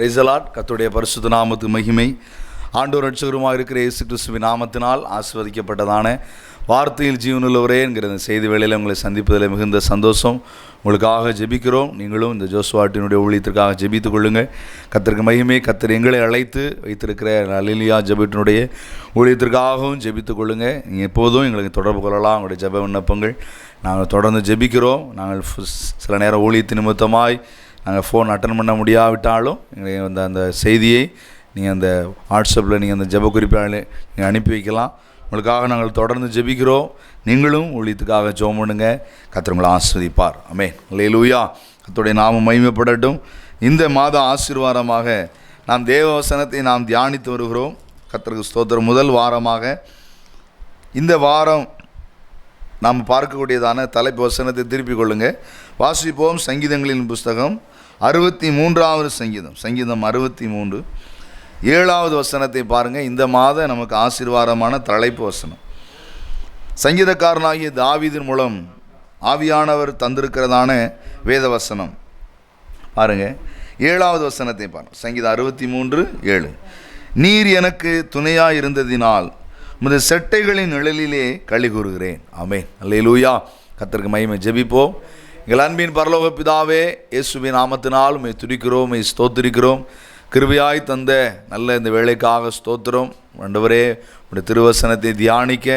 Praise the Lord. கர்த்தருடைய பரிசுத்த நாமத்துக்கு மகிமை. ஆண்டவர் ரட்சகருமாக இருக்கிற இயேசு கிறிஸ்துவின் நாமத்தினால் ஆசீர்வதிக்கப்பட்டதான வார்த்தையில் ஜீவனுள்ளவரே என்கிற இந்த செய்தி வேளையில் உங்களை சந்திப்பதில் மிகுந்த சந்தோஷம். உங்களுக்காக ஜெபிக்கிறோம். நீங்களும் இந்த ஜோசுவாட்டினுடைய ஊழியத்திற்காக ஜெபித்துக் கொள்ளுங்கள். கர்த்தருக்கு மகிமை. கர்த்தர் எங்களை அழைத்து வைத்திருக்கிற அல்லேலூயா ஜெபத்தினுடைய ஊழியத்திற்காகவும் ஜெபித்துக் கொள்ளுங்கள். நீங்கள் எப்போதும் எங்களுக்கு தொடர்பு கொள்ளலாம். உங்களுடைய ஜெப விண்ணப்பங்கள் நாங்கள் தொடர்ந்து ஜெபிக்கிறோம். நாங்கள் சில நேரம் ஊழியத்தின் நிமித்தமாய் நாங்கள் ஃபோன் அட்டன் பண்ண முடியாவிட்டாலும் எங்களுக்கு அந்த செய்தியை நீங்கள் அந்த வாட்ஸ்அப்பில் நீங்கள் அந்த ஜெப குறிப்பை நீங்கள் அனுப்பி வைக்கலாம். உங்களுக்காக நாங்கள் தொடர்ந்து ஜெபிக்கிறோம். நீங்களும் ஊழியத்துக்காக ஜெபம் பண்ணுங்க. கர்த்தர் உங்களை ஆசீர்வதிப்பார். ஆமென். அல்லேலூயா. கர்த்தருடைய நாமம் மகிமைப்படட்டும். இந்த மாத ஆசீர்வாதமாக நாம் தேவ வசனத்தை நாம் தியானித்து வருகிறோம். கர்த்தருக்கு ஸ்தோத்திரம். முதல் வாரமாக இந்த வாரம் நாம் பார்க்கக்கூடியதான தலைப்பு வசனத்தை திருப்பிக் கொள்ளுங்கள். வாசிப்போம். சங்கீதங்களின் புஸ்தகம் 63வது சங்கீதம் 63 7வது வசனத்தை பாருங்கள். இந்த மாத நமக்கு ஆசீர்வாதமான தலைப்பு வசனம். சங்கீதக்காரனாகிய தாவீதின் மூலம் ஆவியானவர் தந்திருக்கிறதான வேத வசனம் பாருங்கள். 7வது வசனத்தை பாருங்கள். சங்கீதம் 63:7. நீர் எனக்கு துணையாக இருந்ததினால் உமது செட்டைகளின் நிழலிலே களி கூறுகிறேன். ஆமென். அல்லேலூயா. கர்த்தருக்கு மகிமை. ஜெபிப்போம். எங்கள் அன்பின் பரலோக பிதாவே, இயேசுவின் நாமத்தினால் உம்மை துதிக்கிறோம், உம்மை ஸ்தோத்திரிக்கிறோம். கிருபையாய் தந்த நல்ல இந்த வேலைக்காக ஸ்தோத்திரம். ஆண்டவரே, உங்களுடைய திருவசனத்தை தியானிக்க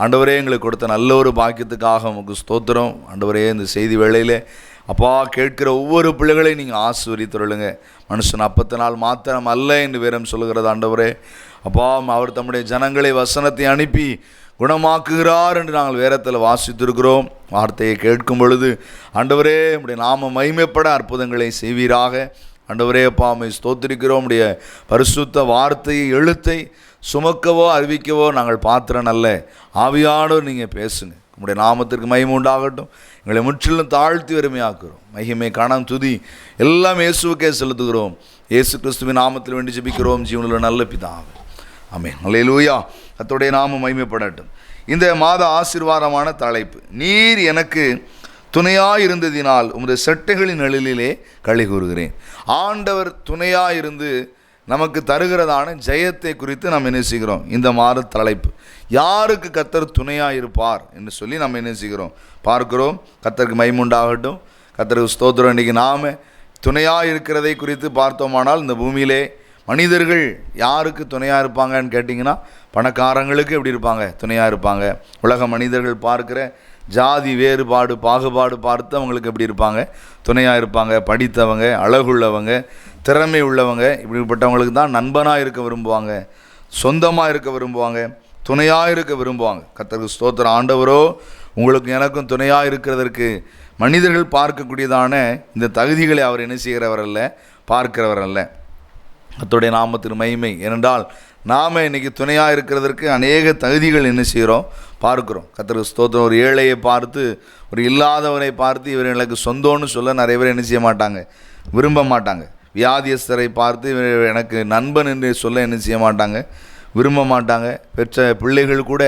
ஆண்டவரே எங்களுக்கு கொடுத்த நல்ல ஒரு பாக்கியத்துக்காக உங்களுக்கு ஸ்தோத்திரம். ஆண்டவரே, இந்த செய்தி வேளையில் அப்பா கேட்கிற ஒவ்வொரு பிள்ளைகளையும் நீங்கள் ஆசீர்வதித்துள்ளுங்க. மனுஷன் அப்பத்தினால் மாத்திரம் அல்ல என்று வேதம் சொல்லுகிறது. ஆண்டவரே அப்பா, அவர் தம்முடைய ஜனங்களை வசனத்தை அனுப்பி குணமாக்குகிறார் என்று நாங்கள் வேதத்தில் வாசித்திருக்கிறோம். வார்த்தையை கேட்கும் பொழுது ஆண்டவரே உம்முடைய நாம மகிமைப்பட அற்புதங்களை செய்வீராக. ஆண்டவரே அப்பா, உம்மை ஸ்தோத்திரிக்கிறோம். உடைய பரிசுத்த வார்த்தையை எழுத்தை சுமக்கவோ அறிவிக்கவோ நாங்கள் பாத்திரம் அல்ல. ஆவியானவர் நீங்கள் பேசுங்க. உம்முடைய நாமத்திற்கு மகிமை உண்டாகட்டும். எங்களை முற்றிலும் தாழ்த்தி வறுமையாக்குறோம். மகிமை கனம் துதி எல்லாம் இயேசுவுக்கே செலுத்துகிறோம். இயேசு கிறிஸ்துவின் நாமத்தில் வேண்டி ஜெபிக்கிறோம் ஜீவனுள்ள நல்ல பிதாவே. ஆமென். அல்லேலூயா. கர்த்தருடைய நாமம் மகிமைப்படட்டும். இந்த மாத ஆசீர்வாதமான தலைப்பு, நீர் எனக்கு துணையாக இருந்ததினால் உமது செட்டைகளின் நிழலிலே களி கூறுகிறேன். ஆண்டவர் துணையாக இருந்து நமக்கு தருகிறதான ஜெயத்தை குறித்து நாம் என்ன செய்கிறோம்? இந்த மாத தலைப்பு, யாருக்கு கர்த்தர் துணையாக இருப்பார் என்று சொல்லி நாம் என்ன செய்கிறோம் பார்க்கிறோம். கர்த்தருக்கு மகிமை உண்டாகட்டும். கர்த்தருக்கு ஸ்தோத்திரம். இன்றைக்கி நாம் துணையாக இருக்கிறதை குறித்து பார்த்தோமானால், இந்த பூமியிலே மனிதர்கள் யாருக்கு துணையாக இருப்பாங்கன்னு கேட்டிங்கன்னா, பணக்காரங்களுக்கு எப்படி இருப்பாங்க? துணையாக இருப்பாங்க. உலக மனிதர்கள் பார்க்குற ஜாதி வேறுபாடு பாகுபாடு பார்த்து அவங்களுக்கு எப்படி இருப்பாங்க? துணையாக இருப்பாங்க. படித்தவங்க, அழகுள்ளவங்க, திறமை உள்ளவங்க, இப்படிப்பட்டவங்களுக்கு தான் நண்பனாக இருக்க விரும்புவாங்க, சொந்தமாக இருக்க விரும்புவாங்க, துணையாக இருக்க விரும்புவாங்க. கர்த்தருக்கு ஸ்தோத்திரம். ஆண்டவரோ உங்களுக்கு எனக்கும் துணையாக இருக்கிறதற்கு மனிதர்கள் பார்க்கக்கூடியதான இந்த தகுதிகளை அவர் என்ன செய்கிறவர் அல்ல, பார்க்கிறவர் அல்ல. கர்த்தருடைய நாமத்தின் மகிமை. ஏனென்றால் நாம் இன்றைக்கி துணையாக இருக்கிறதற்கு அநேக தகுதிகள் என்ன செய்கிறோம் பார்க்குறோம். கர்த்தருக்கு ஸ்தோத்திரம். ஒரு ஏழையை பார்த்து, ஒரு இல்லாதவனை பார்த்து இவர் எனக்கு சொந்தம்னு சொல்ல நிறைய பேர் என்ன செய்ய மாட்டாங்க, விரும்ப மாட்டாங்க. வியாதியஸ்தரை பார்த்து இவர் எனக்கு நண்பன் என்று சொல்ல என்ன செய்ய மாட்டாங்க, விரும்ப மாட்டாங்க. பெற்ற பிள்ளைகள் கூட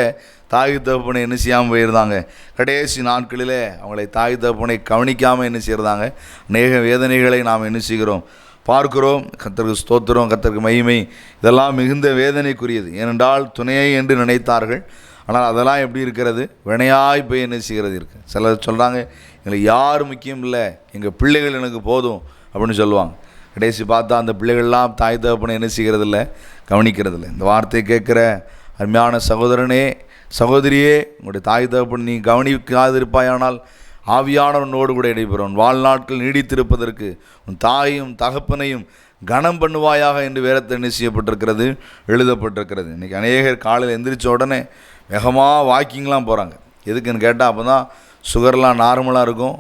தாய் தகப்பனை என்ன செய்யாமல் போயிருந்தாங்க. கடைசி நாட்களில் அவங்களை தாய் தகப்பனை கவனிக்காமல் என்ன செய்கிறதாங்க. அநேக வேதனைகளை நாம் என்ன செய்கிறோம் பார்க்கிறோம். கர்த்தருக்கு ஸ்தோத்திரம். கர்த்தருக்கு மகிமை. இதெல்லாம் மிகுந்த வேதனைக்குரியது. ஏனென்றால் துணையை என்று நினைத்தார்கள். ஆனால் அதெல்லாம் எப்படி இருக்கிறது? வினையாய் போய் என்ன செய்கிறது இருக்குது. சிலர் சொல்கிறாங்க, எங்களுக்கு யார் முக்கியம் இல்லை, எங்கள் பிள்ளைகள் எனக்கு போதும் அப்படின்னு சொல்லுவாங்க. கடைசி பார்த்தா அந்த பிள்ளைகள்லாம் தாய் தகப்பனை என்ன செய்கிறது இல்லை, கவனிக்கிறது இல்லை. இந்த வார்த்தையை கேட்குற அருமையான சகோதரனே, சகோதரியே, உங்களுடைய தாய் தகப்பன் நீ கவனிக்காதிருப்பாயானால் ஆவியானவனோடு கூட இடைபெறும். வாழ்நாட்கள் நீடித்திருப்பதற்கு உன் தாயும் தகப்பனையும் கனம் பண்ணுவாயாக என்று வேதத்தில் என்ன செய்யப்பட்டிருக்கிறது, எழுதப்பட்டிருக்கிறது. இன்றைக்கி அநேகர் காலையில் எந்திரிச்ச உடனே வேகமாக வாக்கிங்லாம் போகிறாங்க. எதுக்குன்னு கேட்டால் அப்போ தான் சுகர்லாம் நார்மலாக இருக்கும்,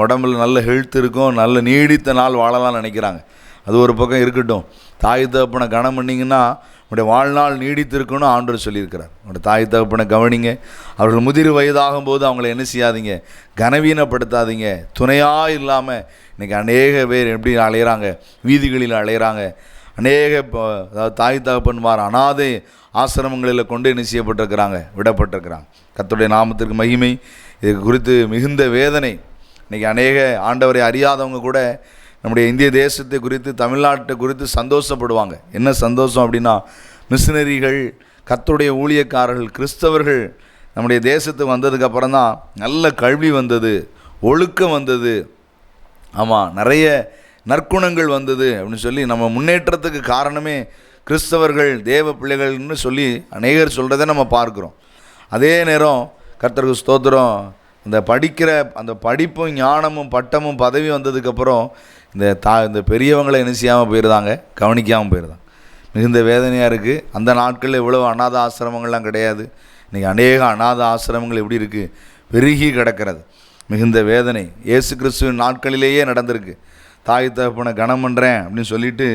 உடம்புல நல்ல ஹெல்த் இருக்கும், நல்ல நீடித்த நாள் வாழலாம்னு நினைக்கிறாங்க. அது ஒரு பக்கம் இருக்கட்டும். தாய் தகப்பனை கனம் பண்ணிங்கன்னா உங்களுடைய வாழ்நாள் நீடித்திருக்குன்னு ஆண்டவர் சொல்லியிருக்கிறார். உங்களுடைய தாய் தகப்பனை கவனிங்க. அவர்கள் முதிர் வயதாகும் போது அவங்கள என்ன செய்யாதீங்க, கனவீனப்படுத்தாதீங்க. துணையாக இல்லாமல் இன்றைக்கி அநேக பேர் எப்படி அலையிறாங்க, வீதிகளில் அலையிறாங்க. அநேக அதாவது தாய் தகப்பன்மார் அனாதை ஆசிரமங்களில் கொண்டு என்ன செய்யப்பட்டிருக்கிறாங்க, விடப்பட்டிருக்கிறாங்க. கர்த்தருடைய நாமத்திற்கு மகிமை. இது குறித்து மிகுந்த வேதனை. இன்றைக்கி அநேக ஆண்டவரை அறியாதவங்க கூட நம்முடைய இந்திய தேசத்தை குறித்து, தமிழ்நாட்டை குறித்து சந்தோஷப்படுவாங்க. என்ன சந்தோஷம் அப்படின்னா, மிஷினரிகள், கர்த்தருடைய ஊழியக்காரர்கள், கிறிஸ்தவர்கள் நம்முடைய தேசத்துக்கு வந்ததுக்கப்புறம் தான் நல்ல கல்வி வந்தது, ஒழுக்கம் வந்தது, ஆமாம் நிறைய நற்குணங்கள் வந்தது அப்படின்னு சொல்லி நம்ம முன்னேற்றத்துக்கு காரணமே கிறிஸ்தவர்கள், தேவ பிள்ளைகள்னு சொல்லி அநேகர் சொல்கிறத நம்ம பார்க்குறோம். அதே நேரம் கர்த்தருக்கு ஸ்தோத்திரம், இந்த படிக்கிற அந்த படிப்பும் ஞானமும் பட்டமும் பதவி வந்ததுக்கப்புறம் இந்த பெரியவங்களை என்ன செய்யாமல் போயிருந்தாங்க, கவனிக்காமல் போயிருந்தாங்க. மிகுந்த வேதனையாக இருக்குது. அந்த நாட்களில் இவ்வளோ அநாத ஆசிரமங்கள்லாம் கிடையாது. இன்றைக்கி அநேக அநாத ஆசிரமங்கள் எப்படி இருக்குது, பெருகி கிடக்கிறது. மிகுந்த வேதனை இயேசு கிறிஸ்துவின் நாட்களிலேயே நடந்திருக்கு. தாய் தகப்பனை கனம் பண்ணுறேன் அப்படின்னு சொல்லிட்டு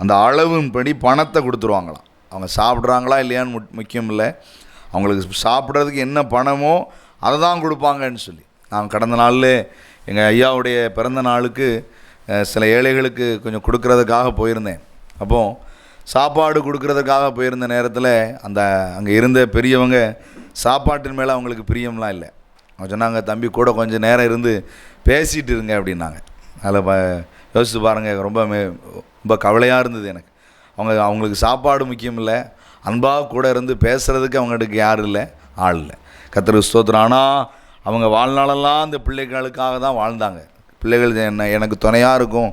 அந்த அளவின்படி பணத்தை கொடுத்துருவாங்களாம். அவங்க சாப்பிட்றாங்களா இல்லையான்னு முக்கியம் இல்லை, அவங்களுக்கு சாப்பிட்றதுக்கு என்ன பணமோ அதை தான் கொடுப்பாங்கன்னு சொல்லி. நான் கடந்த நாளில் எங்கள் ஐயாவுடைய பிறந்த நாளுக்கு சில ஏழைகளுக்கு கொஞ்சம் கொடுக்கறதுக்காக போயிருந்தேன். அப்போது சாப்பாடு கொடுக்கறதுக்காக போயிருந்த நேரத்தில் அங்கே இருந்த பெரியவங்க சாப்பாட்டின் மேலே அவங்களுக்கு பிரியம்லாம் இல்லை. அவங்க சொன்னாங்க, தம்பி கூட கொஞ்சம் நேரம் இருந்து பேசிகிட்டு இருங்க அப்படின்னாங்க. அதில் யோசித்து பாருங்கள், ரொம்ப கவலையாக இருந்தது எனக்கு. அவங்களுக்கு சாப்பாடு முக்கியம் இல்லை, அன்பாக கூட இருந்து பேசுகிறதுக்கு அவங்களுக்கு யாரும் இல்லை, ஆள் இல்லை. கர்த்தருக்கு ஸ்தோத்திரம். ஆனால் அவங்க வாழ்நாளெல்லாம் அந்த பிள்ளைகளுக்காக தான் வாழ்ந்தாங்க. பிள்ளைகள் எனக்கு துணையாக இருக்கும்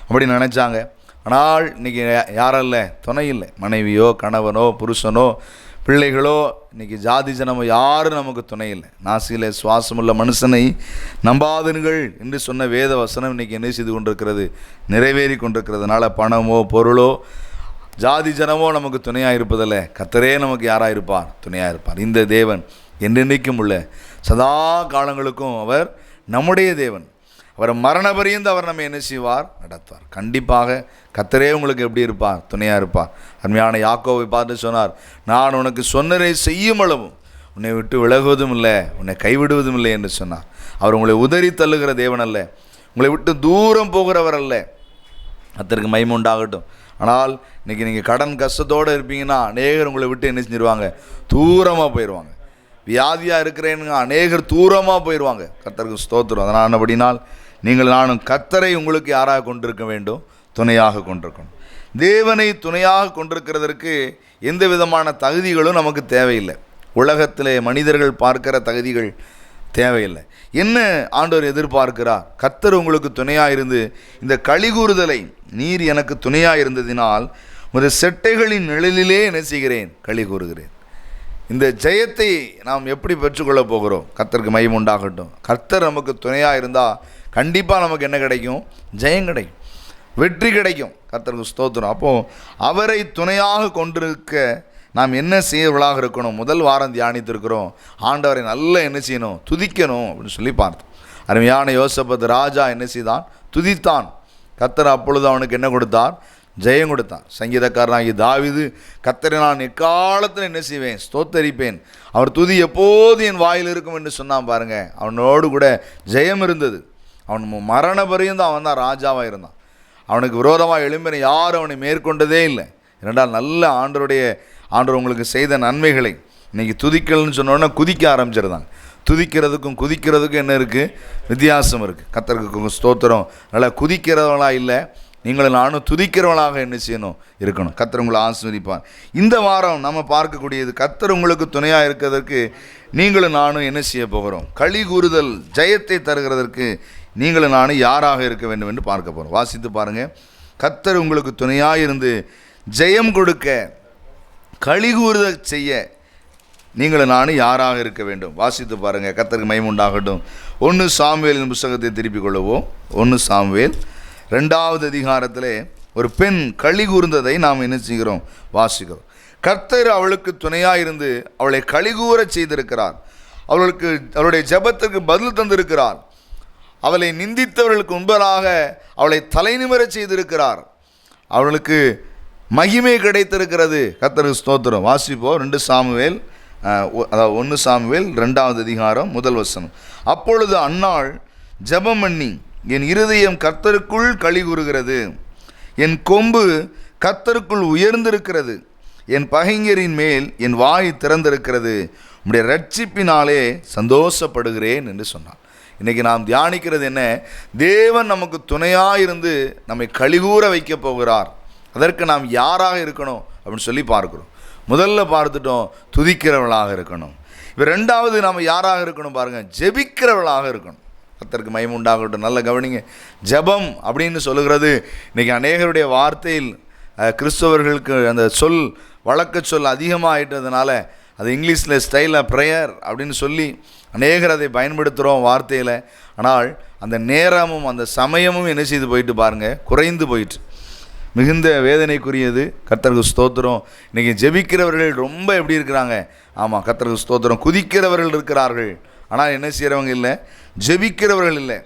அப்படின்னு நினச்சாங்க. ஆனால் இன்றைக்கி யாரும் இல்லை, துணை இல்லை. மனைவியோ கணவனோ புருஷனோ பிள்ளைகளோ இன்றைக்கி ஜாதி ஜனமோ யாரும் நமக்கு துணை இல்லை. நாசியிலே சுவாசமுள்ள மனுஷனை நம்பாதீர்கள் என்று சொன்ன வேத வசனம் இன்றைக்கி என்ன செய்து கொண்டிருக்கிறது, நிறைவேறி கொண்டிருக்கிறதுனால பணமோ பொருளோ ஜாதி ஜனமோ நமக்கு துணையாக இருப்பதில்லை. கர்த்தரே நமக்கு யாராக இருப்பார், துணையாக இருப்பார். இந்த தேவன் என்றென்றைக்கும் உள்ள சதா காலங்களுக்கும் அவர் நம்முடைய தேவன். அவர் மரண பரியந்து அவர் நம்ம என்ன செய்வார், நடத்துவார். கண்டிப்பாக கர்த்தரே உங்களுக்கு எப்படி இருப்பார், துணையாக இருப்பார். அருமையான யாக்கோவை பார்த்து சொன்னார், நான் உனக்கு சொன்னதை செய்யும் அளவும் உன்னை விட்டு விலகுவதும் இல்லை, உன்னை கைவிடுவதும் இல்லை என்று சொன்னார். அவர் உங்களை உதறி தள்ளுகிற தேவன் அல்ல, உங்களை விட்டு தூரம் போகிறவர் அல்ல. கர்த்தருக்கு மகிமை உண்டாகட்டும். ஆனால் இன்றைக்கி நீங்கள் கடன் கஷ்டத்தோடு இருப்பீங்கன்னா அநேகர் உங்களை விட்டு என்ன செஞ்சிருவாங்க, தூரமாக போயிடுவாங்க. வியாதியாக இருக்கிறேன்னு அநேகர் தூரமாக போயிடுவாங்க. கர்த்தருக்கு ஸ்தோத்திரம். அதனால் அப்படினால் நீங்கள் நானும் கர்த்தரை உங்களுக்கு யாராக கொண்டிருக்க வேண்டும், துணையாக கொண்டிருக்கணும். தேவனை துணையாக கொண்டிருக்கிறதற்கு எந்த விதமான தகுதிகளும் நமக்கு தேவையில்லை. உலகத்திலே மனிதர்கள் பார்க்கிற தகுதிகள் தேவையில்லை. என்ன ஆண்டவர் எதிர்பார்க்கிறார், கர்த்தர் உங்களுக்கு துணையாக இருந்து இந்த களிகூறுதலை, நீர் எனக்கு துணையாக இருந்ததினால் ஒரு செட்டைகளின் நிழலிலே என்ன செய்கிறேன், களி கூறுகிறேன். இந்த ஜெயத்தை நாம் எப்படி பெற்றுக்கொள்ள போகிறோம், கர்த்தருக்கு மகிமை உண்டாகட்டும். கர்த்தர் நமக்கு துணையாக இருந்தால் கண்டிப்பாக நமக்கு என்ன கிடைக்கும், ஜெயம் கிடைக்கும், வெற்றி கிடைக்கும். கர்த்தருக்கு ஸ்தோத்திரம். அப்போது அவரை துணையாக கொண்டிருக்க நாம் என்ன செய்யவர்களாக இருக்கணும். முதல் வாரம் தியானித்திருக்கிறோம், ஆண்டவரை நல்லா என்ன செய்யணும், துதிக்கணும் அப்படின்னு சொல்லி பார்த்தோம். அருமையான யோசேப்பு ராஜா என்ன செய்தான், துதித்தான். கர்த்தர் அப்பொழுது அவனுக்கு என்ன கொடுத்தார், ஜெயம் கொடுத்தான். சங்கீதக்காரனாகி தாவீது, கர்த்தரை நான் எக்காலத்தில் என்ன செய்வேன், ஸ்தோத்தரிப்பேன், அவர் துதி எப்போது என் வாயில் இருக்கும் என்று சொன்னான். பாருங்கள், அவனோடு கூட ஜெயம் இருந்தது. அவன் மரண பரியந்தம் அவன் தான் ராஜாவாக இருந்தான். அவனுக்கு விரோதமாக எழும்பின யாரும் அவனை மேற்கொண்டதே இல்லை. இரண்டால் நல்ல ஆண்டவர் உங்களுக்கு செய்த நன்மைகளை இன்றைக்கி துதிக்கலன்னு சொன்னோன்னா குதிக்க ஆரம்பிச்சிருந்தாங்க. குதிக்கிறதுக்கும் என்ன இருக்குது, வித்தியாசம் இருக்குது. கர்த்தருக்கு ஸ்தோத்திரம். நல்லா குதிக்கிறவங்களாக இல்லை, நீங்களும் நானும் துதிக்கிறவங்களாக என்ன செய்யணும், இருக்கணும். கர்த்தர் உங்களை ஆசீர்வதிப்பார். இந்த வாரம் நம்ம பார்க்கக்கூடியது, கர்த்தர் உங்களுக்கு துணையாக இருக்கிறதற்கு நீங்களும் நானும் என்ன செய்ய போகிறோம், களி கூறுதல் ஜெயத்தை தருகிறதற்கு நீங்களும் நானும் யாராக இருக்க வேண்டும் என்று பார்க்க போகிறோம். வாசித்து பாருங்கள். கர்த்தர் உங்களுக்கு துணையாக இருந்து ஜெயம் கொடுக்க, களி கூறுதல் செய்ய நீங்களும் நானும் யாராக இருக்க வேண்டும். வாசித்து பாருங்கள். கர்த்தருக்கு மகிமை உண்டாகட்டும். 1 சாமுவேலின் புஸ்தகத்தை திருப்பிக் கொள்ளவும். 1 சாமுவேல் 2வது அதிகாரத்திலே ஒரு பெண் களி கூர்ந்ததை நாம் என்ன செய்கிறோம், வாசிக்கிறோம். கர்த்தர் அவளுக்கு துணையாக இருந்து அவளை களிகூற செய்திருக்கிறார். அவளுடைய ஜெபத்திற்கு பதில் தந்திருக்கிறார். அவளை நிந்தித்தவர்களுக்கு முன்பதாக அவளை தலைநிமிர செய்திருக்கிறார். அவளுக்கு மகிமை கிடைத்திருக்கிறது. கர்த்தருக்கு ஸ்தோத்திரம். வாசிப்போம். 1 சாமுவேல் 2வது அதிகாரம் 1 வசனம். அப்பொழுது அன்னாள் ஜெபம் பண்ணி, என் இருதயம் கர்த்தருக்குள் களி கூறுகிறது, என் கொம்பு கர்த்தருக்குள் உயர்ந்திருக்கிறது, என் பகைஞரின் மேல் என் வாய் திறந்திருக்கிறது, உம்முடைய இரட்சிப்பினாலே சந்தோஷப்படுகிறேன் என்று சொன்னார். இன்றைக்கி நாம் தியானிக்கிறது என்ன? தேவன் நமக்கு துணையாக இருந்து நம்மை கழிகூற வைக்க போகிறார். அதற்கு நாம் யாராக இருக்கணும் அப்படின்னு சொல்லி பார்க்குறோம். முதல்ல பார்த்துட்டோம், துதிக்கிறவர்களாக இருக்கணும். இப்போ ரெண்டாவது நாம் யாராக இருக்கணும் பாருங்கள், ஜெபிக்கிறவர்களாக இருக்கணும். கர்த்தருக்கு மகிமை உண்டாகட்டும். நல்ல கவனிங்க. ஜெபம் அப்படின்னு சொல்லுகிறது இன்றைக்கி அநேகருடைய வார்த்தையில் கிறிஸ்தவர்களுக்கு அந்த சொல் வழக்க சொல் அதிகமாக ஆகிட்டதுனால அது இங்கிலீஷில் ஸ்டைலில் ப்ரேயர் அப்படின்னு சொல்லி அநேகர் அதை பயன்படுத்துகிறோம் வார்த்தையில். ஆனால் அந்த நேரமும் அந்த சமயமும் என்ன செய்து போயிட்டு பாருங்கள், குறைந்து போயிட்டு மிகுந்த வேதனைக்குரியது. கர்த்தருக்கு ஸ்தோத்திரம். இன்றைக்கி ஜெபிக்கிறவர்கள் ரொம்ப எப்படி இருக்கிறாங்க? ஆமாம், கர்த்தருக்கு ஸ்தோத்திரம். குதிக்கிறவர்கள் இருக்கிறார்கள், ஆனால் என்ன செய்கிறவங்க இல்லை, ஜெபிக்கிறவர்கள் இல்லை.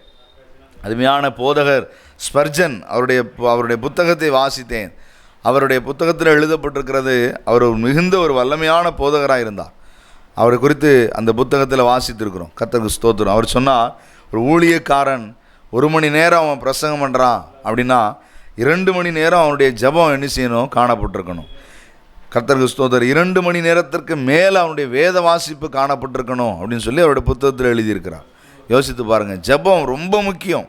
அருமையான போதகர் ஸ்பர்ஜன் அவருடைய புத்தகத்தை வாசித்தேன். அவருடைய புத்தகத்தில் எழுதப்பட்டிருக்கிறது, அவர் மிகுந்த ஒரு வல்லமையான போதகராக இருந்தார். அவரை குறித்து அந்த புத்தகத்தில் வாசித்திருக்கிறோம். கர்த்தருக்கு ஸ்தோத்திரம். அவர் சொன்னால், ஒரு ஊழியக்காரன் 1 மணி நேரம் அவன் பிரசங்கம் பண்ணுறான் அப்படின்னா 2 மணி நேரம் அவனுடைய ஜெபம் என்ன செய்யணும், காணப்பட்டிருக்கணும். கர்த்தருக்கு ஸ்தோத்திரம். 2 மணி நேரத்திற்கு மேலே அவனுடைய வேத வாசிப்பு காணப்பட்டிருக்கணும் அப்படின்னு சொல்லி அவருடைய புத்தகத்தில் எழுதியிருக்கிறார். யோசித்து பாருங்கள், ஜெபம் ரொம்ப முக்கியம்.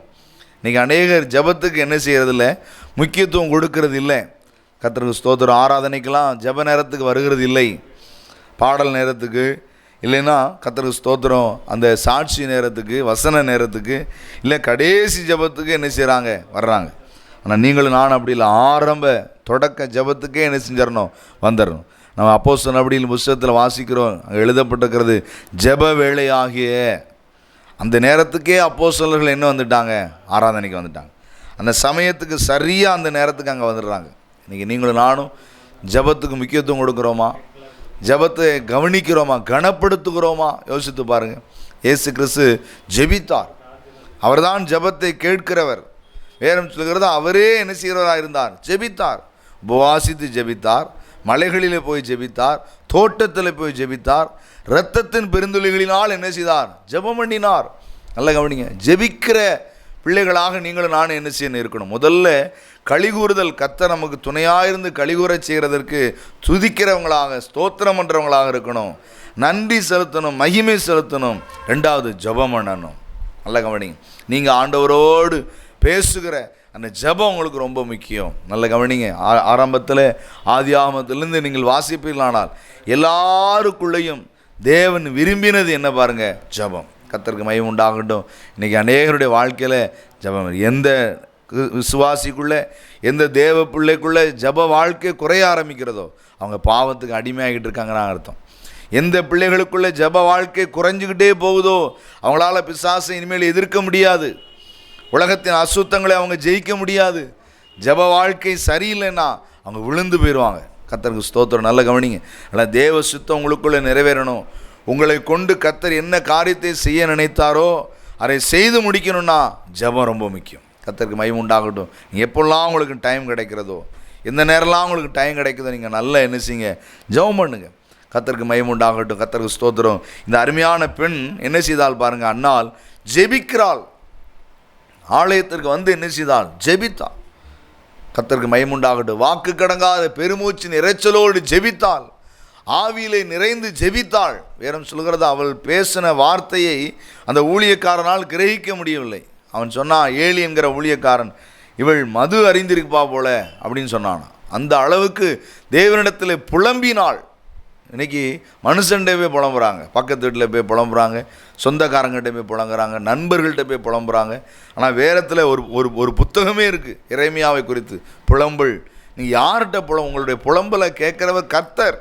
இன்றைக்கி அநேகர் ஜெபத்துக்கு என்ன செய்கிறதில்ல, முக்கியத்துவம் கொடுக்கறது இல்லை. கர்த்தருக்கு ஸ்தோத்திரம். ஆராதனைக்கெல்லாம் ஜெப நேரத்துக்கு வருகிறது இல்லை, பாடல் நேரத்துக்கு இல்லைன்னா கர்த்தருக்கு ஸ்தோத்திரம் அந்த சாட்சி நேரத்துக்கு, வசன நேரத்துக்கு, இல்லை கடைசி ஜெபத்துக்கு என்ன செய்கிறாங்க, வர்றாங்க. ஆனால் நீங்களும் நான் அப்படி இல்லை, ஆரம்ப தொடக்க ஜெபத்துக்கே என்ன செஞ்சிடணும், வந்துடணும். நம்ம அப்போஸ்தலர் நடபடிகள் புத்தகத்தில் வாசிக்கிறோம், அங்கே எழுதப்பட்டிருக்கிறது, ஜெப வேளை ஆகிய அந்த நேரத்துக்கே அப்போஸ்தலர்கள் என்ன வந்துட்டாங்க, ஆராதனைக்கு வந்துட்டாங்க. அந்த சமயத்துக்கு சரியாக அந்த நேரத்துக்கு அங்கே வந்துடுறாங்க. இன்றைக்கி நீங்களும் நானும் ஜெபத்துக்கு முக்கியத்துவம் கொடுக்குறோமா? ஜெபத்தை கவனிக்கிறோமா? கனப்படுத்துகிறோமா? யோசித்து பாருங்கள். இயேசு கிறிஸ்து ஜெபித்தார். அவர்தான் ஜெபத்தை கேட்கிறவர். வேதம் சொல்கிறது அவரே என்ன செய்கிறவராக இருந்தார், ஜெபித்தார். உபவாசித்து ஜெபித்தார், மலைகளிலே போய் ஜெபித்தார், தோட்டத்தில் போய் ஜெபித்தார், இரத்தத்தின் பெருந்துளிகளினால் என்ன செய்தார், ஜெபம் பண்ணினார். நல்ல கவனிங்க. ஜெபிக்கிற பிள்ளைகளாக நீங்களும் நானும் என்ன செய்யணும் இருக்கணும். முதல்ல கழிகூறுதல், கர்த்தர் நமக்கு துணையாக இருந்து கழிகூற செய்கிறதற்கு துதிக்கிறவங்களாக, ஸ்தோத்திரம் பண்ணுறவங்களாக இருக்கணும். நன்றி செலுத்தணும், மகிமை செலுத்தணும். ரெண்டாவது ஜெபம் பண்ணணும். நல்ல கவனிங்க. நீங்கள் ஆண்டவரோடு பேசுகிற அந்த ஜெபம் உங்களுக்கு ரொம்ப முக்கியம். நல்ல கவனிங்க. ஆரம்பத்தில் ஆதியாகமத்திலிருந்து நீங்கள் வாசிப்பீர்களானால் எல்லாருக்குள்ளேயும் தேவன் விரும்பினது என்ன பாருங்கள், ஜெபம். கர்த்தருக்கு மகிமை உண்டாகட்டும். இன்றைக்கி அநேகருடைய வாழ்க்கையில் ஜெபம், எந்த விசுவாசிக்குள்ளே, எந்த தேவ பிள்ளைக்குள்ளே ஜெப வாழ்க்கை குறைய ஆரம்பிக்கிறதோ அவங்க பாவத்துக்கு அடிமையாகிட்டு இருக்காங்கன்னு அர்த்தம். எந்த பிள்ளைகளுக்குள்ளே ஜெப வாழ்க்கை குறைஞ்சிக்கிட்டே போகுதோ அவங்களால பிசாசை இனிமேல் எதிர்க்க முடியாது, உலகத்தின் அசுத்தங்களை அவங்க ஜெயிக்க முடியாது. ஜெப வாழ்க்கை சரியில்லைன்னா அவங்க விழுந்து போயிடுவாங்க. கர்த்தருக்கு ஸ்தோத்திரம். நல்ல கவனிங்க. ஆனால் தேவ சுத்தம் உங்களுக்குள்ளே நிறைவேறணும். உங்களை கொண்டு கர்த்தர் என்ன காரியத்தை செய்ய நினைத்தாரோ அதை செய்து முடிக்கணும்னா ஜெபம் ரொம்ப முக்கியம். கர்த்தருக்கு மகிமை உண்டாகட்டும். நீங்கள் எப்போல்லாம் உங்களுக்கு டைம் கிடைக்கிறதோ, எந்த நேரம்லாம் உங்களுக்கு டைம் கிடைக்குதோ நீங்கள் நல்லா என்ன செய்யுங்க, ஜெபம் பண்ணுங்க. கர்த்தருக்கு மகிமை உண்டாகட்டும். கர்த்தருக்கு ஸ்தோத்திரம். இந்த அருமையான பெண் என்ன செய்தால் பாருங்கள், அன்னாள் ஜெபிக்கிறாள். ஆலயத்திற்கு வந்து என்ன செய்தால், ஜெபித்தாள். கர்த்தருக்கு மகிமை உண்டாகட்டும். வாக்கு கடங்காத பெருமூச்சின் இறைச்சலோடு ஜெபித்தாள். ஆவியிலே நிறைந்து ஜெபித்தாள். வேறும் சொல்கிறது, அவள் பேசின வார்த்தையை அந்த ஊழியக்காரனால் கிரகிக்க முடியவில்லை. அவன் சொன்னான், ஏலி என்கிற ஊழியக்காரன், இவள் மது அறிந்திருப்பா போல அப்படின்னு சொன்னான். அந்த அளவுக்கு தேவனிடத்தில் புலம்பினாள். இன்றைக்கி மனுஷன்கிட்ட போய் புலம்புறாங்க, பக்கத்து வீட்டில் போய் புலம்புறாங்க, சொந்தக்காரங்கிட்ட போய் புலங்குறாங்க, நண்பர்கள்ட்ட போய் புலம்புறாங்க. ஆனால் வேதத்தில் ஒரு புத்தகமே இருக்குது எரேமியாவை குறித்து, புலம்பல். நீங்கள் யார்கிட்ட உங்களுடைய புலம்பலை கேட்குறவர் கர்த்தர்.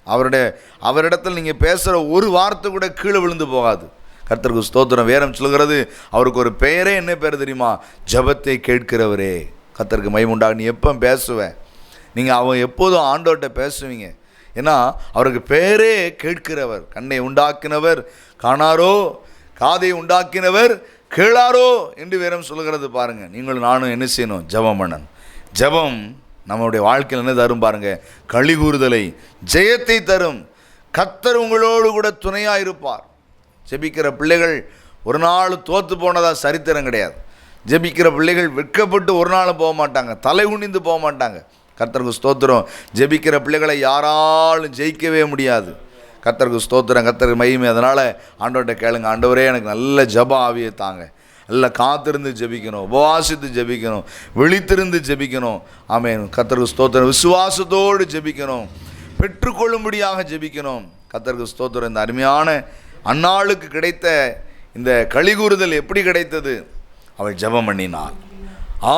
அவரிடத்தில் நீங்கள் பேசுகிற ஒரு வார்த்தை கூட கீழே விழுந்து போகாது. கர்த்தருக்கு ஸ்தோத்திரம். வேதம் சொல்கிறது, அவருக்கு ஒரு பெயரே என்ன பேர் தெரியுமா, ஜெபத்தை கேட்கிறவரே. கர்த்தருக்கு மகிமை உண்டாக. நீ எப்போ பேசுவேன், நீங்கள் அவன் எப்போதும் ஆண்டவர்கிட்ட பேசுவீங்க. ஏன்னா அவருக்கு பேரே கேட்கிறவர். கண்ணை உண்டாக்கினவர் காணாரோ, காதை உண்டாக்கினவர் கேளாரோ என்று வேதம் சொல்கிறது. பாருங்கள், நீங்களும் நானும் என்ன செய்யணும், ஜெபம் பண்ணணும். ஜெபம் நம்மளுடைய வாழ்க்கையில் என்ன தரும் பாருங்கள், கழிகூறுதலை, ஜெயத்தை தரும். கர்த்தர் உங்களோடு கூட துணையாக இருப்பார். ஜெபிக்கிற பிள்ளைகள் ஒரு நாள் தோற்று போனதா சரித்திரம் கிடையாது. ஜெபிக்கிற பிள்ளைகள் வெட்கப்பட்டு ஒரு நாளும் போக மாட்டாங்க, தலை குனிந்து போக மாட்டாங்க. கர்த்தருக்கு ஸ்தோத்திரம். ஜெபிக்கிற பிள்ளைகளை யாராலும் ஜெயிக்கவே முடியாது. கர்த்தருக்கு ஸ்தோத்திரம், கர்த்தருக்கு மகிமை. அதனால் ஆண்டவர்கிட்ட கேளுங்க, ஆண்டவரே எனக்கு நல்ல ஜெப ஆவியை தாங்க. நல்லா காத்திருந்து ஜெபிக்கணும், உபவாசித்து ஜெபிக்கணும், விழித்திருந்து ஜெபிக்கணும். ஆமென். கர்த்தருக்கு ஸ்தோத்திரம். விசுவாசத்தோடு ஜெபிக்கணும், பெற்றுக்கொள்ளும்படியாக ஜெபிக்கணும். கர்த்தருக்கு ஸ்தோத்திரம். இந்த அருமையான அன்னாளுக்கு கிடைத்த இந்த கலிகூறுதல் எப்படி கிடைத்தது? அவள் ஜெபம் பண்ணினாள்.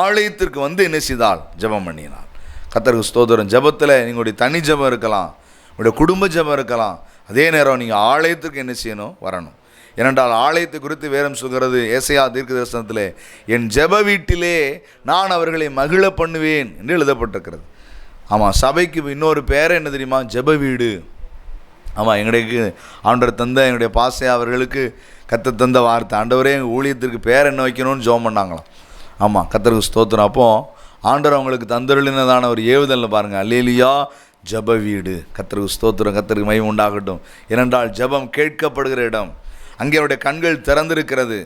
ஆலயத்திற்கு வந்து என்ன செய்தாள்? ஜெபம் பண்ணினாள். கர்த்தருக்கு ஸ்தோத்திரம். ஜெபத்தில் நீங்களுடைய தனி ஜெபம் இருக்கலாம், உங்களுடைய குடும்ப ஜெபம் இருக்கலாம். அதே நேரம் நீங்கள் ஆலயத்துக்கு என்ன செய்யணும்? வரணும். ஏனென்றால் ஆலயத்தை குறித்து வேதம் சொல்கிறது, ஏசாயா தீர்க்கதரிசனத்திலே, என் ஜெப வீட்டிலே நான் அவர்களை மகிழ பண்ணுவேன் என்று எழுதப்பட்டிருக்கிறது. ஆமாம், சபைக்கு இன்னொரு பேரை என்ன தெரியுமா? ஜெப வீடு. ஆமாம், எங்களுக்கு ஆண்டவர் தந்த எங்களுடைய பாசையா அவர்களுக்கு கத்த தந்த வார்த்தை, ஆண்டவரே எங்கள் ஊழியத்திற்கு பேர் என்ன வைக்கணும்னு ஜெபம் பண்ணாங்களாம். ஆமாம், கர்த்தருக்கு ஸ்தோத்திரம். அப்போது ஆண்டவர் அவங்களுக்கு தந்தருளினதான ஒரு ஏவுதல் பாருங்கள், அல்லேலூயா ஜெப வீடு. கர்த்தருக்கு ஸ்தோத்திரம், கர்த்தருக்கு மகிமை உண்டாகட்டும். ஏனென்றால் ஜெபம் கேட்கப்படுகிற இடம். அங்கே அவருடைய கண்கள் திறந்திருக்கிறது,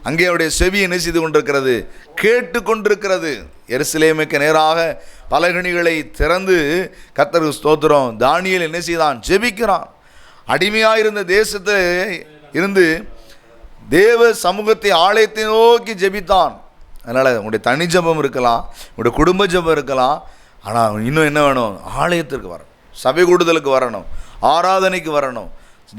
அங்கே அவருடைய செவி என்ன செய்து கொண்டிருக்கிறது? கேட்டு கொண்டிருக்கிறது. எருசலேமுக்கு நேராக பலகணிகளை திறந்து கர்த்தருக்கு ஸ்தோத்திரம், தானியேல் என்ன செய்தான்? ஜெபிக்கிறான். அடிமையாயிருந்த தேசத்தில் இருந்து தேவ சமூகத்தை, ஆலயத்தை நோக்கி ஜெபித்தான். அதனால் உங்களுடைய தனி ஜெபம் இருக்கலாம், உங்களுடைய குடும்ப ஜெபம் இருக்கலாம். ஆனால் இன்னும் என்ன வேணும்? ஆலயத்திற்கு வரணும், சபை கூடுதலுக்கு வரணும், ஆராதனைக்கு வரணும்.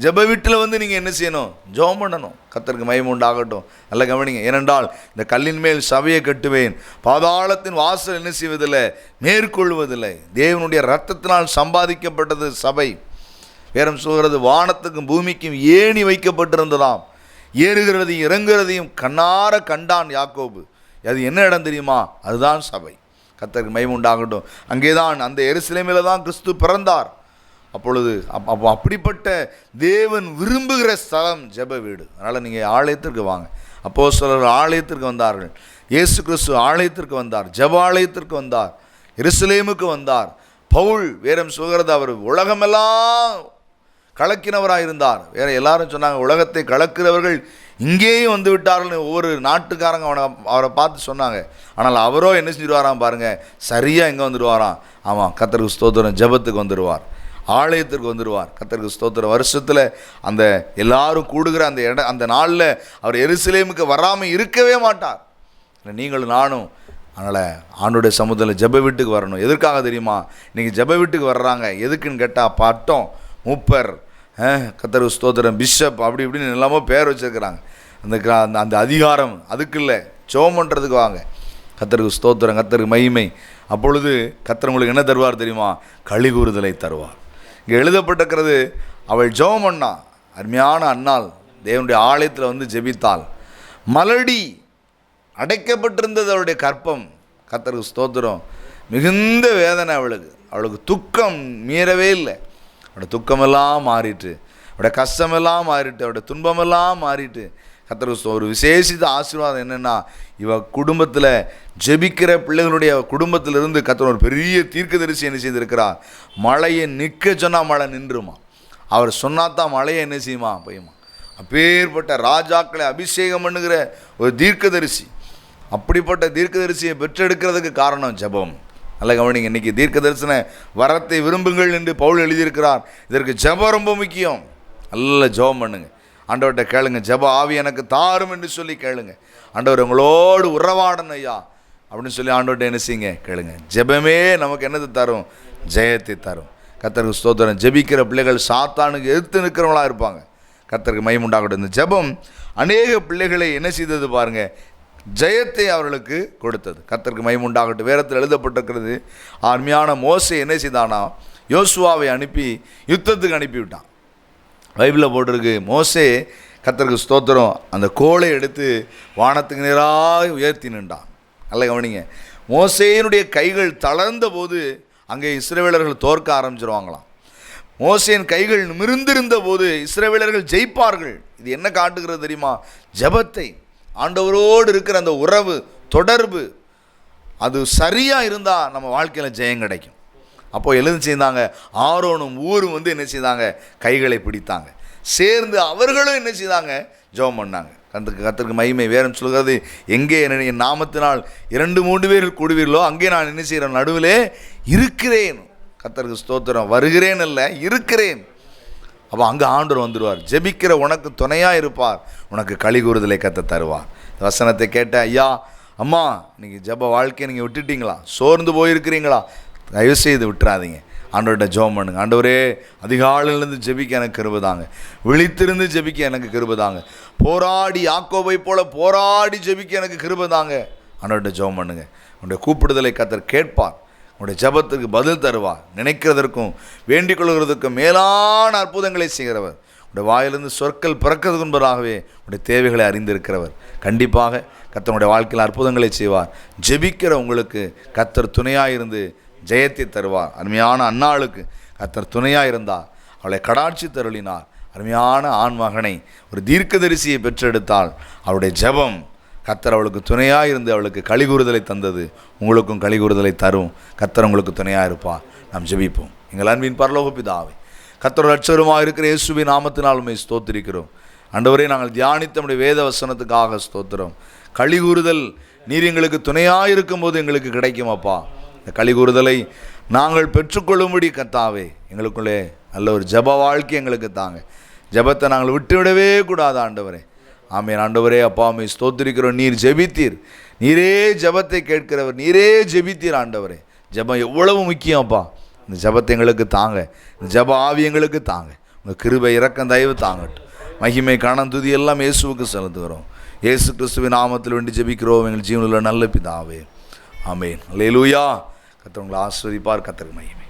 ஜெப வீட்டில் வந்து நீங்கள் என்ன செய்யணும்? ஜெபம் பண்ணணும். கர்த்தருக்கு மகிமை உண்டாகட்டும். நல்ல கவனிங்க. ஏனென்றால் இந்த கல்லின் மேல் சபையை கட்டுவேன், பாதாளத்தின் வாசல் என்ன செய்வதில்லை? மேற்கொள்வதில்லை. தேவனுடைய இரத்தத்தினால் சம்பாதிக்கப்பட்டது சபை. வேதம் சொல்கிறது, வானத்துக்கும் பூமிக்கும் ஏணி வைக்கப்பட்டிருந்ததாம், ஏறுகிறதையும் இறங்குகிறதையும் கண்ணார கண்டான் யாக்கோபு. அது என்ன இடம் தெரியுமா? அதுதான் சபை. கர்த்தருக்கு மகிமை உண்டாகட்டும். அங்கேதான், அந்த எருசலேமில் தான் கிறிஸ்து பிறந்தார். அப்பொழுது அப்படிப்பட்ட தேவன் விரும்புகிற ஸ்தலம் ஜெப வீடு. அதனால் நீங்கள் ஆலயத்திற்கு வாங்க. அப்போஸ்தலர்கள் ஆலயத்திற்கு வந்தார்கள், இயேசு கிறிஸ்து ஆலயத்திற்கு வந்தார், ஜெப ஆலயத்திற்கு வந்தார், எருசலேமுக்கு வந்தார். பவுல் வேதம் சொல்கிறது, அவர் உலகமெல்லாம் கலக்கினவராக இருந்தார். வேற எல்லாரும் சொன்னாங்க, உலகத்தை கலக்கிறவர்கள் இங்கேயும் வந்து விட்டார்கள். ஒவ்வொரு நாட்டுக்காரங்க அவரை பார்த்து சொன்னாங்க. ஆனால் அவரோ என்ன செஞ்சிருவாராம் பாருங்கள், சரியாக எங்கே வந்துடுவாராம்? ஆமாம், கர்த்தருக்கு ஸ்தோத்திரம், ஜெபத்துக்கு வந்துடுவார், ஆலயத்திற்கு வந்துடுவார். கர்த்தருக்கு ஸ்தோத்திரம். வருஷத்தில் அந்த எல்லாரும் கூடுகிற அந்த அந்த நாளில் அவர் எருசலேமுக்கு வராமல் இருக்கவே மாட்டார். நீங்களும் நானும் அதனால் ஆண்டுடைய சமுதாயத்தில் ஜெப வீட்டுக்கு வரணும். எதற்காக தெரியுமா? இன்றைக்கி ஜெப வீட்டுக்கு வர்றாங்க எதுக்குன்னு கேட்டால், பட்டம், மூப்பர், கர்த்தருக்கு ஸ்தோத்திரம், பிஷப், அப்படி இப்படின்னு எல்லாமோ பேர் வச்சுருக்கிறாங்க. அந்த அந்த அதிகாரம் அதுக்கு இல்லை, ஜெபம் பண்ணுறதுக்கு வாங்க. கர்த்தருக்கு ஸ்தோத்திரம், கர்த்தருக்கு மகிமை. அப்பொழுது கர்த்தர் உங்களுக்கு என்ன தருவார் தெரியுமா? கலிகூறுதலை தருவார். இங்கே எழுதப்பட்டிருக்கிறது, அவள் ஜெபம் பண்ணா. அருமையான அன்னாள் தேவனுடைய ஆலயத்தில் வந்து ஜெபித்தாள். மலடி அடைக்கப்பட்டிருந்தது அவளுடைய கற்பம். கர்த்தருக்கு ஸ்தோத்திரம். மிகுந்த வேதனை அவளுக்கு துக்கம் மீறவே இல்லை. அவருடைய துக்கமெல்லாம் மாறிட்டு, அவருடைய கஷ்டமெல்லாம் மாறிட்டு, அவருடைய துன்பமெல்லாம் மாறிட்டு. கர்த்தருக்கு ஒரு விசேஷித்த ஆசீர்வாதம் என்னென்னா, இவ குடும்பத்தில் ஜெபிக்கிற பிள்ளைகளுடைய குடும்பத்திலிருந்து கர்த்தர் ஒரு பெரிய தீர்க்கதரிசி என்ன செய்திருக்கிறார். மழையை நிற்க சொன்னால் மழை நின்றுமா, அவர் சொன்னாதான் மழையை என்ன செய்யுமா? பெய்யுமா. அப்பேற்பட்ட ராஜாக்களை அபிஷேகம் பண்ணுகிற ஒரு தீர்க்கதரிசி. அப்படிப்பட்ட தீர்க்கதரிசியை பெற்றெடுக்கிறதுக்கு காரணம் ஜெபம். நல்ல கவனிங்க. இன்றைக்கி தீர்க்க தரிசன வரத்தை விரும்புங்கள் என்று பவுல் எழுதியிருக்கிறார். இதற்கு ஜெபம் ரொம்ப முக்கியம். நல்ல ஜெபம் பண்ணுங்க, ஆண்டவர்கிட்ட கேளுங்க. ஜெப ஆவி எனக்கு தாரும் என்று சொல்லி கேளுங்க. ஆண்டவர் உங்களோடு உறவாடணும் ஐயா அப்படின்னு சொல்லி ஆண்டவர்கிட்ட என்ன செய்யுங்க? கேளுங்க. ஜெபமே நமக்கு என்னது தரும்? ஜெயத்தை தரும். கர்த்தருக்கு ஸ்தோத்திரம். ஜெபிக்கிற பிள்ளைகள் சாத்தானுக்கு எதிர்த்து நிற்கிறவங்களாக இருப்பாங்க. கர்த்தருக்கு மகிமை உண்டாகட்டும். இந்த ஜெபம் அநேக பிள்ளைகளை என்ன செய்தது பாருங்கள்? ஜெயத்தை அவர்களுக்கு கொடுத்தது. கர்த்தருக்கு மகிமை உண்டாகட்டும். வேதத்தில் எழுதப்பட்டிருக்கிறது, அருமையான மோசே என்ன செய்தானா? யோசுவாவை அனுப்பி யுத்தத்துக்கு அனுப்பிவிட்டான். பைபிளில் போட்டிருக்கு, மோசே கர்த்தருக்கு ஸ்தோத்திரம் அந்த கோலை எடுத்து வானத்துக்கு நேராக உயர்த்தி நின்றான். நல்ல கவனிங்க. மோசேயினுடைய கைகள் தளர்ந்த போது அங்கே இஸ்ரவேலர்கள் தோற்க ஆரம்பிச்சிருவாங்களாம். மோசேயின் கைகள் நிமிர்ந்திருந்த போது இஸ்ரவேலர்கள் ஜெயிப்பார்கள். இது என்ன காட்டுகிறது தெரியுமா? ஜெபத்தை, ஆண்டவரோடு இருக்கிற அந்த உறவு, தொடர்பு, அது சரியாக இருந்தால் நம்ம வாழ்க்கையில் ஜெயம் கிடைக்கும். அப்போது எழுந்து செய்தாங்க, ஆரோனும் ஊரும் வந்து என்ன செய்தாங்க? கைகளை பிடித்தாங்க. சேர்ந்து அவர்களும் என்ன செய்தாங்க? ஜெபம் பண்ணாங்க. கர்த்தருக்கு மகிமை. வேதம் சொல்கிறது, எங்கே என் நாமத்தினால் 2-3 பேர் கூடுவீர்களோ அங்கே நான் என்ன செய்கிறேன்? நடுவிலே இருக்கிறேன். கர்த்தருக்கு ஸ்தோத்திரம். வருகிறேன் அல்ல, இருக்கிறேன். அப்போ அங்கே ஆண்டவர் வந்துடுவார். ஜெபிக்கிற உனக்கு துணையாக இருப்பார், உனக்கு களிகூறுதலை கத்த தருவார். இந்த வசனத்தை கேட்ட ஐயா அம்மா, நீங்கள் ஜெப வாழ்க்கையை நீங்கள் விட்டுட்டீங்களா, சோர்ந்து போயிருக்கிறீங்களா, தயவுசெய்து விட்டுறாதீங்க. ஆண்டவர்கிட்ட ஜெபம் பண்ணுங்க. ஆண்டவரே, அதிகாலையிலேருந்து ஜெபிக்க எனக்கு கிருபைதாங்க, விழித்திருந்து ஜெபிக்க எனக்கு கிருபைதாங்க, போராடி யாக்கோபை போல போராடி ஜெபிக்க எனக்கு கிருபைதாங்க. ஆண்டவர்கிட்ட ஜெபம் பண்ணுங்க. உன்னுடைய கூப்பிடுதலை கர்த்தர் கேட்பார், உன்னுடைய ஜெபத்துக்கு பதில் தருவார். நினைக்கிறதற்கும் வேண்டிக் கொள்கிறதுக்கும் மேலான அற்புதங்களை செய்கிறவர், உடைய வாயிலிருந்து சொற்கள் பிறக்கிறதுக்கு முன்பதாகவே உடைய தேவைகளை அறிந்திருக்கிறவர். கண்டிப்பாக கர்த்தருடைய வாழ்க்கையில் அற்புதங்களை செய்வார். ஜெபிக்கிற உங்களுக்கு கர்த்தர் துணையாக இருந்து ஜெயத்தை தருவார். அருமையான அன்னாளுக்கு கர்த்தர் துணையாக இருந்தார், அவளை கடாட்சி தருளினார். அருமையான ஆண் மகனை, ஒரு தீர்க்கதரிசியை பெற்றெடுத்தால் அவளுடைய ஜெபம் கர்த்தர் அவளுக்கு துணையாக இருந்து அவளுக்கு களிகூறுதலை தந்தது. உங்களுக்கும் களிகூறுதலை தரும். கர்த்தர் உங்களுக்கு துணையாக இருப்பார். நாம் ஜெபிப்போம். எங்கள் அன்பின் பரலோக பிதாவே, கர்த்தர் ரட்சகருமாக இருக்கிற இயேசுவின் நாமத்தினால் உம்மை ஸ்தோத்திரிக்கிறோம். ஆண்டவரே, நாங்கள் தியானித்த நம்முடைய வேத வசனத்துக்காக ஸ்தோத்திரம். களிகூறுதல் நீர் எங்களுக்கு துணையாக இருக்கும்போது எங்களுக்கு கிடைக்கும் அப்பா. இந்த களிகூறுதலை நாங்கள் பெற்றுக்கொள்ளும்படி கர்த்தாவே எங்களுக்குள்ளே நல்ல ஒரு ஜெப வாழ்க்கை எங்களுக்கு தாங்க. ஜெபத்தை நாங்கள் விட்டுவிடவே கூடாது ஆண்டவரே. ஆமேன். ஆண்டவரே, அப்பா உம்மை ஸ்தோத்திரிக்கிறோம். நீர் ஜெபித்தீர், நீரே ஜெபத்தை கேட்கிறவர், நீரே ஜெபித்தீர். ஆண்டவரே, ஜெபம் எவ்வளவு முக்கியம் அப்பா. இந்த ஜெபத்தை எங்களுக்கு தாங்க, இந்த ஜெப ஆவி எங்களுக்கு தாங்க. உங்கள் கிருபை இரக்கம் தயவு தாங்கட்டும். மகிமை கனம் துதி எல்லாம் இயேசுவுக்கு செலுத்துகிறோம். இயேசு கிறிஸ்துவின் நாமத்தில் வேண்டி ஜெபிக்கிறோம் எங்கள் ஜீவனில் நல்ல பிதாவே. ஆமேன். அல்லேலூயா. கர்த்தர் உங்களை ஆசீர்வதிப்பார். கர்த்தருக்கு மகிமை.